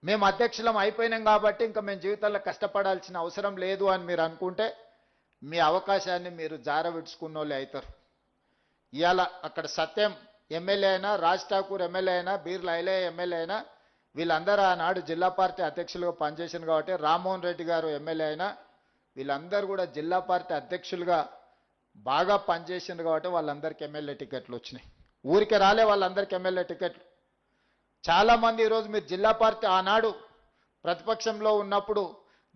మేము అధ్యక్షులం అయిపోయినాం కాబట్టి ఇంకా మేము జీవితంలో కష్టపడాల్సిన అవసరం లేదు అని మీరు అనుకుంటే మీ అవకాశాన్ని మీరు జారవిడ్చుకున్న వాళ్ళే అవుతారు. ఇవాళ అక్కడ సత్యం ఎమ్మెల్యే అయినా, రాజ్ ఠాకూర్ ఎమ్మెల్యే అయినా, బీర్ల ఐలయ్య ఎమ్మెల్యే అయినా, వీళ్ళందరూ ఆనాడు జిల్లా పార్టీ అధ్యక్షులుగా పనిచేసింది కాబట్టి, రామ్మోహన్ రెడ్డి గారు ఎమ్మెల్యే అయినా, వీళ్ళందరూ కూడా జిల్లా పార్టీ అధ్యక్షులుగా బాగా పనిచేసింది కాబట్టి వాళ్ళందరికీ ఎమ్మెల్యే టికెట్లు వచ్చినాయి. ఊరికే రాలే వాళ్ళందరికీ ఎమ్మెల్యే టికెట్లు. చాలామంది ఈరోజు మీరు జిల్లా పార్టీ ఆనాడు ప్రతిపక్షంలో ఉన్నప్పుడు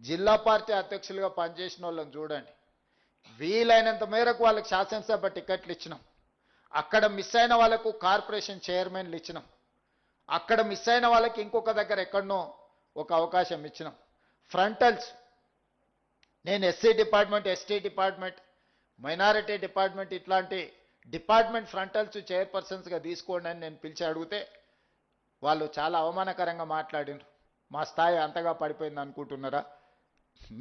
జిల్లా పార్టీ అధ్యక్షులుగా పనిచేసిన వాళ్ళని చూడండి. వీలైనంత మేరకు వాళ్ళకి శాసనసభ టికెట్లు ఇచ్చినాం. అక్కడ మిస్ అయిన వాళ్ళకు కార్పొరేషన్ చైర్మన్లు ఇచ్చినాం. అక్కడ మిస్ అయిన వాళ్ళకి ఇంకొక దగ్గర ఎక్కడనో ఒక అవకాశం ఇచ్చినాం. ఫ్రంటల్స్ నేను SC department, ST department, minority department ఇట్లాంటి డిపార్ట్మెంట్ ఫ్రంటల్స్ చైర్పర్సన్స్గా తీసుకోండి అని నేను పిలిచి అడిగితే వాళ్ళు చాలా అవమానకరంగా మాట్లాడినారు. మా స్థాయి అంతగా పడిపోయింది అనుకుంటున్నారా?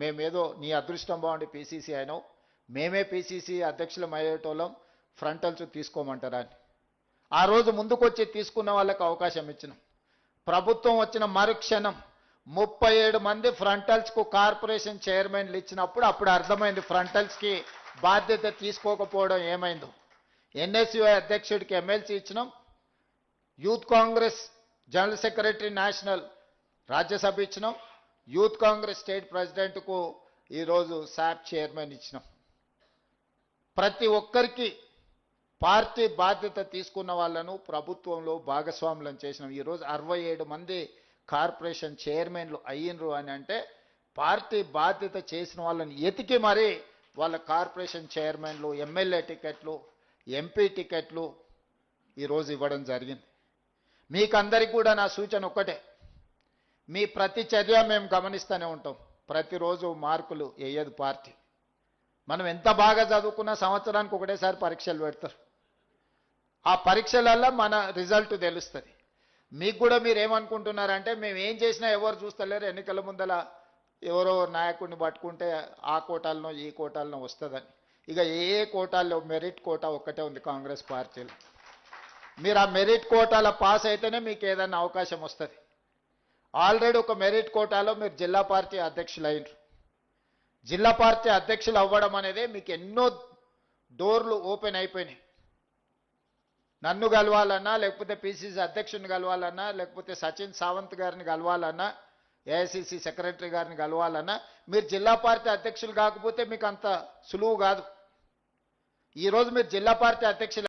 మేమేదో నీ అదృష్టం బాగుండి పీసీసీ అయినావు, మేమే పీసీసీ అధ్యక్షులం అయ్యేటోళ్ళం, ఫ్రంటల్స్ తీసుకోమంటారా అని. ఆ రోజు ముందుకొచ్చి తీసుకున్న వాళ్ళకి అవకాశం ఇచ్చినాం. ప్రభుత్వం వచ్చిన మరుక్షణం 37 మంది ఫ్రంటల్స్కు కార్పొరేషన్ చైర్మన్లు ఇచ్చినప్పుడు అప్పుడు అర్థమైంది ఫ్రంటల్స్కి బాధ్యత తీసుకోకపోవడం ఏమైందో. ఎన్ఎస్యుఐ అధ్యక్షుడికి ఎమ్మెల్సీ ఇచ్చినాం. Youth Congress general secretary national Rajya Sabha ఇచ్చినాం. యూత్ కాంగ్రెస్ స్టేట్ ప్రెసిడెంట్కు ఈరోజు శాప్ చైర్మన్ ఇచ్చినాం. ప్రతి ఒక్కరికి పార్టీ బాధ్యత తీసుకున్న వాళ్ళను ప్రభుత్వంలో భాగస్వాములను చేసినాం. ఈరోజు 67 మంది కార్పొరేషన్ చైర్మన్లు అయ్యిండ్రు అని అంటే పార్టీ బాధ్యత చేసిన వాళ్ళని ఎతికి మరీ వాళ్ళ కార్పొరేషన్ చైర్మన్లు, ఎమ్మెల్యే టికెట్లు, ఎంపీ టికెట్లు ఈరోజు ఇవ్వడం జరిగింది. మీకందరికీ కూడా నా సూచన ఒక్కటే, మీ ప్రతి చర్య మేము గమనిస్తూనే ఉంటాం. ప్రతిరోజు మార్కులు వేయదు పార్టీ. మనం ఎంత బాగా చదువుకున్నా సంవత్సరానికి ఒకటేసారి పరీక్షలు పెడతారు. ఆ పరీక్షలలో మన రిజల్ట్ తెలుస్తుంది. మీకు కూడా మీరు ఏమనుకుంటున్నారంటే మేము ఏం చేసినా ఎవరు చూస్తలేరు, ఎన్నికల ముందల ఎవరో నాయకుడిని పట్టుకుంటే ఆ కోటాలనో ఈ కోటాలనో వస్తుందని. ఇక ఏ కోటాల్లో మెరిట్ కోటా ఒక్కటే ఉంది కాంగ్రెస్ పార్టీలో. మీరు ఆ మెరిట్ కోటాల పాస్ అయితేనే మీకు ఏదైనా అవకాశం వస్తుంది. ఆల్రెడీ ఒక మెరిట్ కోటాలో మీరు జిల్లా పార్టీ అధ్యక్షులు అయినరు. జిల్లా పార్టీ అధ్యక్షులు అవ్వడం అనేది మీకు ఎన్నో డోర్లు ఓపెన్ అయిపోయినాయి. నన్ను కలవాలన్నా, లేకపోతే పిసిసి అధ్యక్షుడిని కలవాలన్నా, లేకపోతే సచిన్ సావంత్ గారిని కలవాలన్నా, ఏఐసిసి సెక్రటరీ గారిని కలవాలన్నా మీరు జిల్లా పార్టీ అధ్యక్షులు కాకపోతే మీకు అంత సులువు కాదు. ఈరోజు మీరు జిల్లా పార్టీ అధ్యక్షులు